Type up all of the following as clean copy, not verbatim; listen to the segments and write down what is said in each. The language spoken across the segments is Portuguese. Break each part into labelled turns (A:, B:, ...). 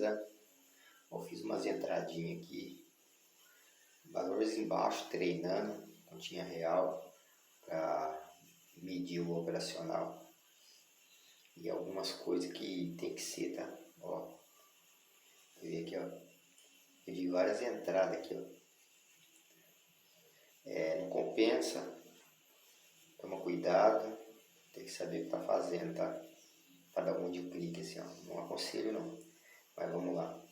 A: beleza? Eu fiz umas entradinhas aqui, valores embaixo, treinando, continha real, para medir o operacional. E algumas coisas que tem que ser, tá? Ó, ver aqui, ó. Eu vi várias entradas aqui, ó. Não compensa, toma cuidado, tem que saber o que tá fazendo, tá? Para dar um monte de clique assim, ó. Não aconselho não, mas vamos lá.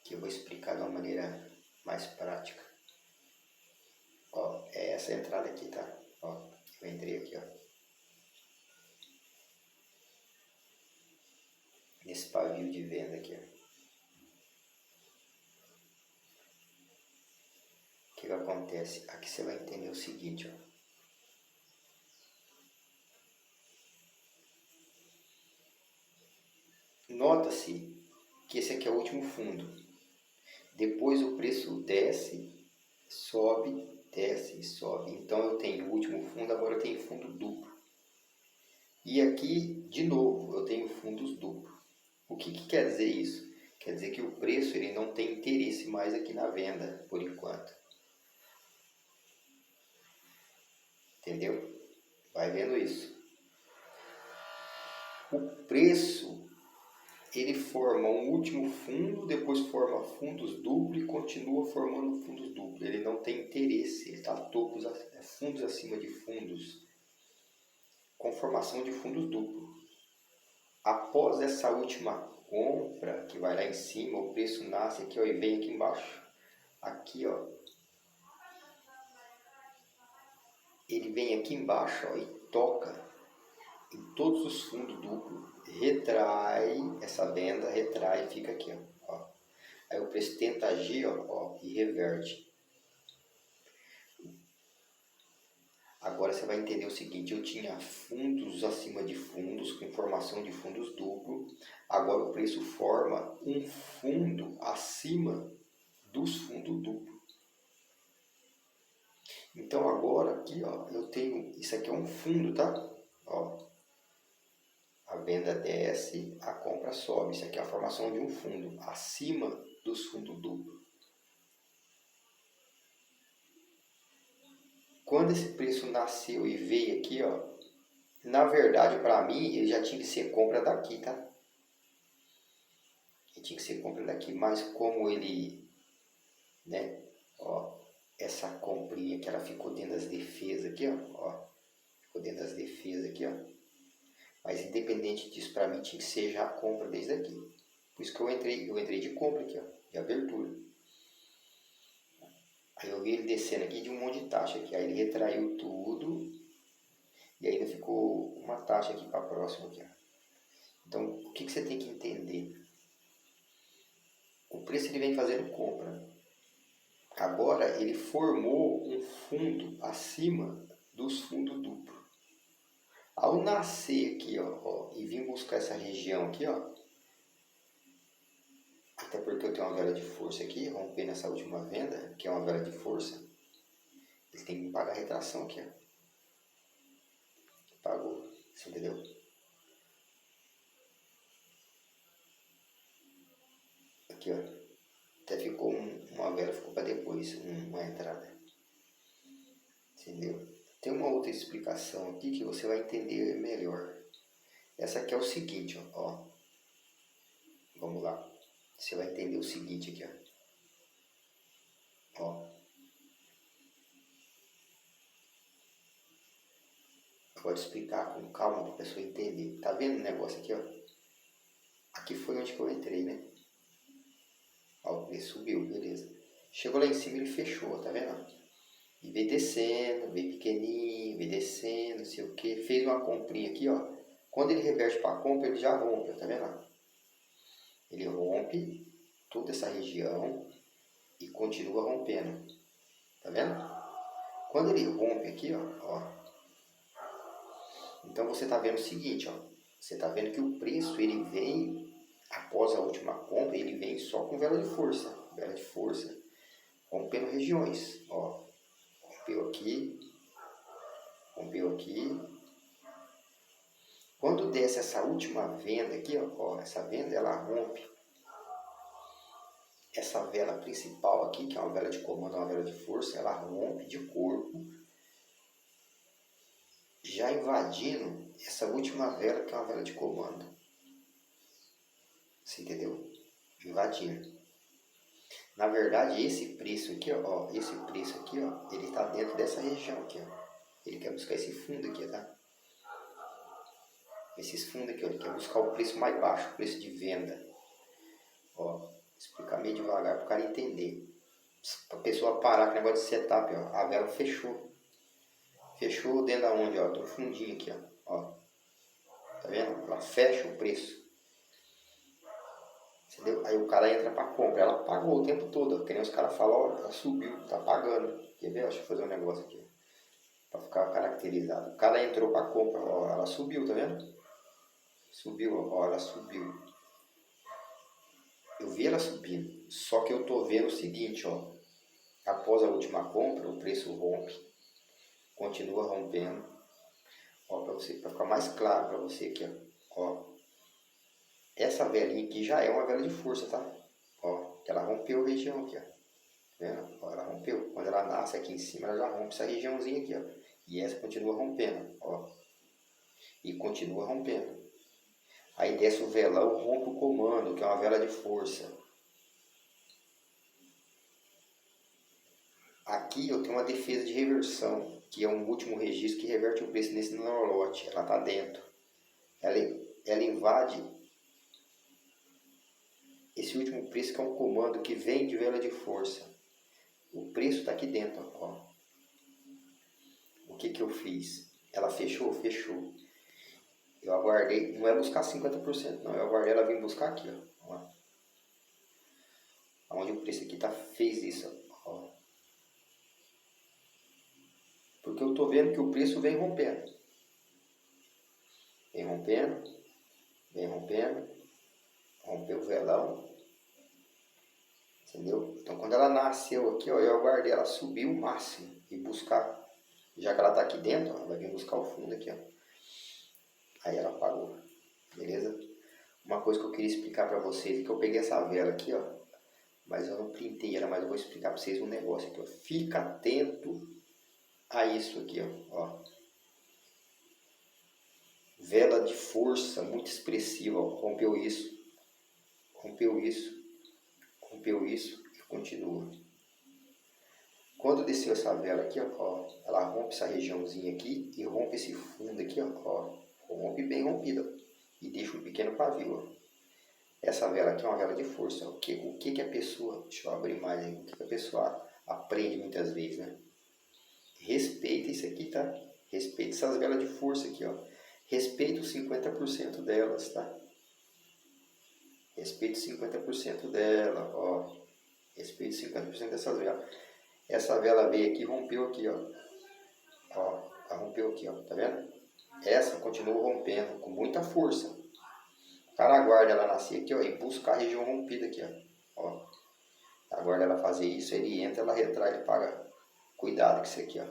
A: Que eu vou explicar de uma maneira mais prática. Ó, é essa entrada aqui, tá? Ó, eu entrei aqui, ó. Nesse pavio de venda aqui, ó. O que acontece? Aqui você vai entender o seguinte, ó. Nota-se que esse aqui é o último fundo. Depois o preço desce, sobe, desce e sobe. Então eu tenho o último fundo, agora eu tenho fundo duplo. E aqui, de novo, eu tenho fundos duplos. O que quer dizer isso? Quer dizer que o preço ele não tem interesse mais aqui na venda, por enquanto. Entendeu? Vai vendo isso. O preço, ele forma um último fundo, depois forma fundos duplos e continua formando fundos duplos. Ele não tem interesse, ele está fundos acima de fundos, com formação de fundos duplos. Após essa última compra, que vai lá em cima, o preço nasce aqui, ó, e vem aqui embaixo. Aqui, ó. Ele vem aqui embaixo, ó, e toca em todos os fundos duplos, retrai essa venda, retrai e fica aqui, ó. Aí o preço tenta agir, ó, e reverte. Agora você vai entender o seguinte, eu tinha fundos acima de fundos, com formação de fundos duplo. Agora o preço forma um fundo acima dos fundos duplos. Então agora aqui, ó, eu tenho, isso aqui é um fundo, tá? Ó, a venda desce, a compra sobe. Isso aqui é a formação de um fundo acima dos fundos duplos. Quando esse preço nasceu e veio aqui, ó, na verdade, para mim, ele já tinha que ser compra daqui, tá? Ele tinha que ser compra daqui, mas como ele, né, ó, essa comprinha que ela ficou dentro das defesas aqui, ó, ficou dentro das defesas aqui, ó. Mas independente disso, para mim tinha que ser já a compra desde aqui. Por isso que eu entrei de compra aqui, ó, de abertura. Aí eu vi ele descendo aqui de um monte de taxa aqui, aí ele retraiu tudo e ainda ficou uma taxa aqui para a próxima aqui, ó. Então, o que você tem que entender? O preço ele vem fazendo compra. Agora ele formou um fundo acima dos fundos duplos. Ao nascer aqui, ó, e vir buscar essa região aqui, ó, até porque eu tenho uma vela de força aqui, rompendo essa última venda, que é uma vela de força, ele tem que pagar a retração aqui, ó. Pagou, você entendeu? Aqui, ó, até ficou uma vela, ficou para depois, uma entrada. Entendeu? Tem uma outra explicação aqui que você vai entender melhor. Essa aqui é o seguinte, ó. Vamos lá. Você vai entender o seguinte aqui, ó. Eu vou te explicar com calma para a pessoa entender. Tá vendo o negócio aqui, ó? Aqui foi onde que eu entrei, né? Ó, o preço subiu, beleza. Chegou lá em cima, ele fechou, tá vendo? E veio descendo, veio pequenininho, veio descendo, não sei o que. Fez uma comprinha aqui, ó. Quando ele reverte para a compra, ele já rompe, tá vendo? Ele rompe toda essa região e continua rompendo, tá vendo? Quando ele rompe aqui, ó, então você tá vendo o seguinte, ó. Você tá vendo que o preço, ele vem, após a última compra, ele vem só com vela de força, rompendo regiões, ó. Rompeu aqui. Quando desce essa última venda aqui, ó, essa venda ela rompe essa vela principal aqui, que é uma vela de comando, uma vela de força, ela rompe de corpo, já invadindo essa última vela, que é uma vela de comando. Você entendeu? Invadindo. Na verdade, esse preço aqui, ó, esse preço aqui, ó, ele tá dentro dessa região aqui, ó. Ele quer buscar esse fundo aqui, tá? Esses fundos aqui, ó, ele quer buscar o preço mais baixo, o preço de venda. Ó, explicar meio devagar para o cara entender. Para a pessoa parar com o negócio de setup, ó. A vela fechou. Fechou dentro da onde, ó? Tem um fundinho aqui, ó. Tá vendo? Ela fecha o preço. Entendeu? Aí o cara entra para compra. Ela pagou o tempo todo. Que nem os caras falam, ó, ela subiu, tá pagando. Quer ver? Deixa eu fazer um negócio aqui. Para ficar caracterizado. O cara entrou para compra, ó. Ela subiu, tá vendo? Subiu, ó. Ela subiu. Eu vi ela subindo. Só que eu tô vendo o seguinte, ó. Após a última compra, o preço rompe. Continua rompendo. Ó, para ficar mais claro para você aqui, ó. Essa velinha aqui já é uma vela de força, tá? Ó, que ela rompeu a região aqui, ó. Tá vendo? Ó, ela rompeu. Quando ela nasce aqui em cima, ela já rompe essa regiãozinha aqui, ó. E essa continua rompendo, ó. E continua rompendo. Aí desce o velão, rompe o comando, que é uma vela de força. Aqui eu tenho uma defesa de reversão, que é um último registro que reverte o preço nesse lote. Ela está dentro. Ela invade esse último preço, que é um comando que vem de vela de força. O preço está aqui dentro, ó. O que que eu fiz? Ela fechou? Fechou. Eu aguardei, não é buscar 50%, não. Eu aguardei ela vir buscar aqui, ó. Onde o preço aqui tá, fez isso, ó. Porque eu tô vendo que o preço vem rompendo. Vem rompendo. Vem rompendo. Rompeu o velão. Entendeu? Então quando ela nasceu aqui, ó, eu aguardei ela subir o máximo e buscar. Já que ela tá aqui dentro, ó, ela vai vir buscar o fundo aqui, ó. Aí ela parou. Beleza? Uma coisa que eu queria explicar para vocês é que eu peguei essa vela aqui, ó. Mas eu não printei ela, mas eu vou explicar para vocês um negócio aqui, ó. Fica atento a isso aqui, ó. Vela de força, muito expressiva, ó. Rompeu isso. Rompeu isso. Rompeu isso e continua. Quando desceu essa vela aqui, ó, ela rompe essa regiãozinha aqui e rompe esse fundo aqui, ó. Rompe bem rompido, ó, e deixa um pequeno pavio, ó. Essa vela aqui é uma vela de força, ó. O que a pessoa, deixa eu abrir mais aí, o que a pessoa aprende muitas vezes, né? Respeita isso aqui, tá? Respeita essas velas de força aqui, ó. Respeita os 50% delas, tá? Respeita os 50% dela, ó. Respeita os 50% dessas velas. Essa vela veio aqui e rompeu aqui, ó. Ó, ela rompeu aqui, ó. Tá vendo? Essa continua rompendo com muita força. O cara aguarda ela nascer aqui, ó, e busca a região rompida aqui, ó. Aguarda ela fazer isso, ele entra, ela retrai, ele paga. Cuidado com isso aqui, ó.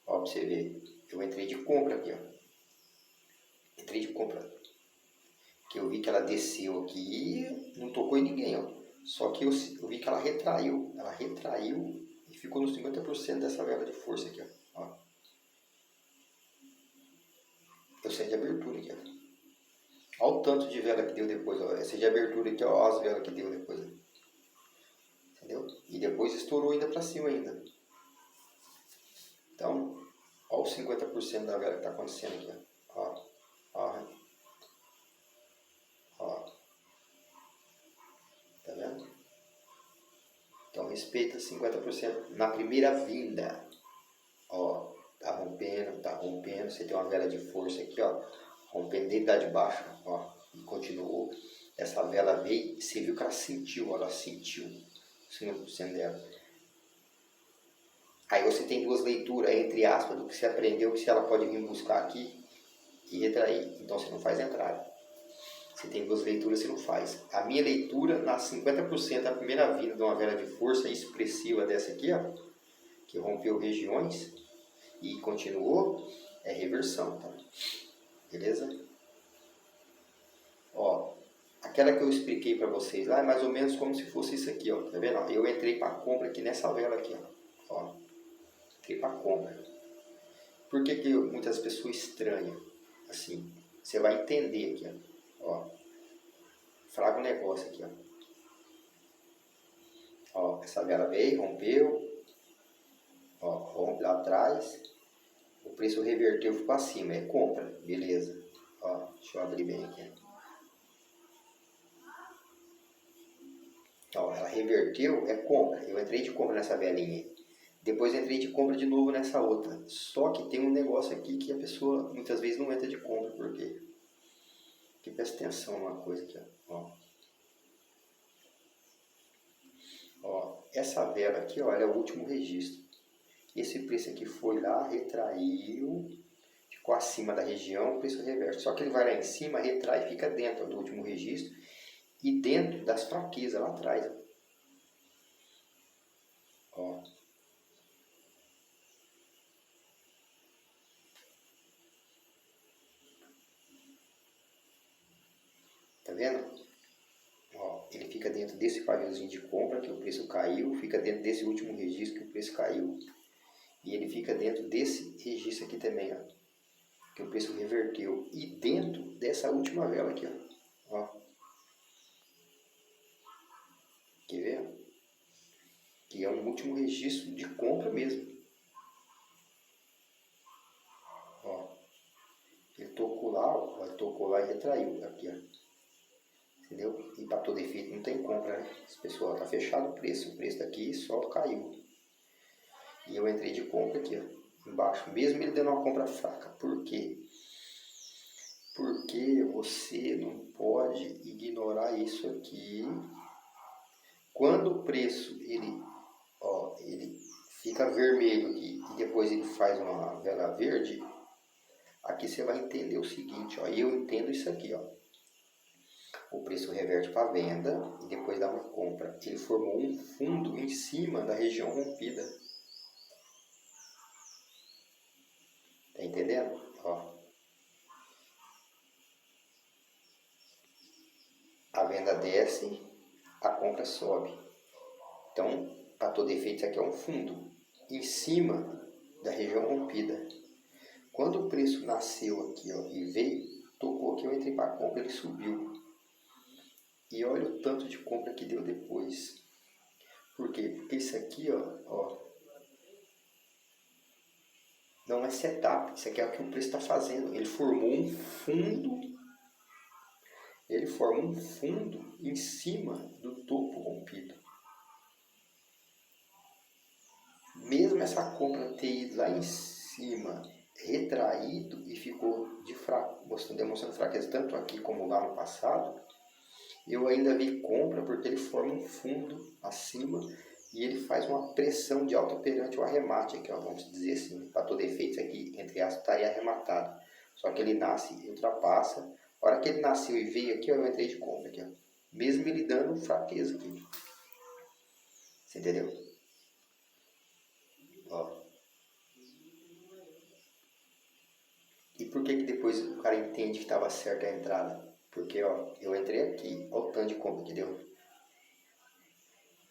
A: Ó, pra você ver. Eu entrei de compra aqui, ó. Entrei de compra. Que eu vi que ela desceu aqui e não tocou em ninguém, ó. Só que eu vi que ela retraiu. Ela retraiu e ficou nos 50% dessa vela de força aqui, ó. Eu sei de abertura aqui, ó. Olha o tanto de vela que deu depois, ó. Essa de abertura aqui, ó. As velas que deu depois, ó. Entendeu? E depois estourou ainda pra cima ainda. Então, olha os 50% da vela que tá acontecendo aqui, ó. Ó. Ó. Tá vendo? Então respeita 50% na primeira vinda. Ó, tá rompendo. Você tem uma vela de força aqui, ó. Rompendo desde lá de baixo, ó. E continuou. Essa vela veio, você viu que ela sentiu, ó. Ela sentiu 50% dela. Aí você tem duas leituras, entre aspas, do que você aprendeu, que se ela pode vir buscar aqui e retrair. Então você não faz entrada. Você tem duas leituras, você não faz. A minha leitura, na 50% da primeira vinda de uma vela de força expressiva dessa aqui, ó, que rompeu regiões e continuou, é reversão, tá? Beleza? Ó, Aquela que eu expliquei para vocês lá é mais ou menos como se fosse isso aqui, ó. Tá vendo? Eu entrei para compra aqui nessa vela aqui, ó. Entrei para compra. Por que muitas pessoas estranham? Assim, você vai entender aqui, ó. Fraga um negócio aqui, ó. Essa vela veio, rompeu, ó, rompe lá atrás. O preço reverteu, ficou acima, é compra, beleza. Ó, deixa eu abrir bem aqui. Ó, ela reverteu, é compra. Eu entrei de compra nessa velinha. Depois entrei de compra de novo nessa outra. Só que tem um negócio aqui que a pessoa muitas vezes não entra de compra. Por quê? Porque presta atenção numa coisa aqui, ó. Ó, essa vela aqui, ó, ela é o último registro. Esse preço aqui foi lá, retraiu, ficou acima da região, o preço reverte. Só que ele vai lá em cima, retrai e fica dentro do último registro e dentro das fraquezas lá atrás. Ó. Tá vendo? Ó, ele fica dentro desse paviozinho de compra que o preço caiu, fica dentro desse último registro que o preço caiu. E ele fica dentro desse registro aqui também, ó, que o preço reverteu. E dentro dessa última vela aqui, ó. Quer ver? Que é um último registro de compra mesmo. Ó. Ele tocou lá e retraiu. Aqui, ó. Entendeu? E para todo efeito não tem compra, né? Esse pessoal tá fechado o preço daqui só caiu. E eu entrei de compra aqui, ó, embaixo, mesmo ele dando uma compra fraca. Por quê? Porque você não pode ignorar isso aqui. Quando o preço ele fica vermelho aqui e depois ele faz uma vela verde, aqui você vai entender o seguinte, ó, eu entendo isso aqui, ó. O preço reverte para venda e depois dá uma compra. Ele formou um fundo em cima da região rompida. Tá entendendo? Ó. A venda desce, a compra sobe. Então, para todo efeito, isso aqui é um fundo em cima da região rompida. Quando o preço nasceu aqui, ó, e veio, tocou aqui, eu entrei para compra, ele subiu. E olha o tanto de compra que deu depois. Por quê? Porque isso aqui, ó, não é setup. Isso aqui é o que o preço está fazendo. Ele formou um fundo. Ele forma um fundo em cima do topo rompido. Mesmo essa compra ter ido lá em cima, retraído e ficou demonstrando fraqueza tanto aqui como lá no passado, eu ainda vi compra porque ele forma um fundo acima e ele faz uma pressão de alta perante o arremate, aqui, ó, vamos dizer assim, para todo efeito isso aqui, entre aspas, estaria arrematado. Só que ele nasce e ultrapassa. A hora que ele nasceu e veio aqui, ó, eu entrei de compra aqui, ó. Mesmo ele dando fraqueza aqui. Você entendeu? Ó. E por que depois o cara entende que estava certa a entrada? Porque, ó, eu entrei aqui, olha o tanto de compra que deu.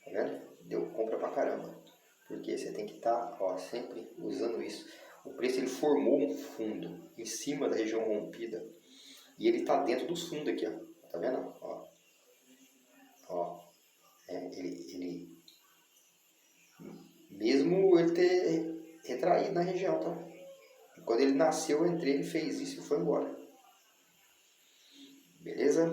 A: Tá vendo? Deu compra pra caramba. Porque você tem que estar, ó, sempre usando isso. O preço ele formou um fundo em cima da região rompida e ele está dentro dos fundos aqui, ó. Tá vendo? Ó, ele mesmo ele ter retraído na região, tá? Quando ele nasceu, eu entrei, ele fez isso e foi embora. Beleza?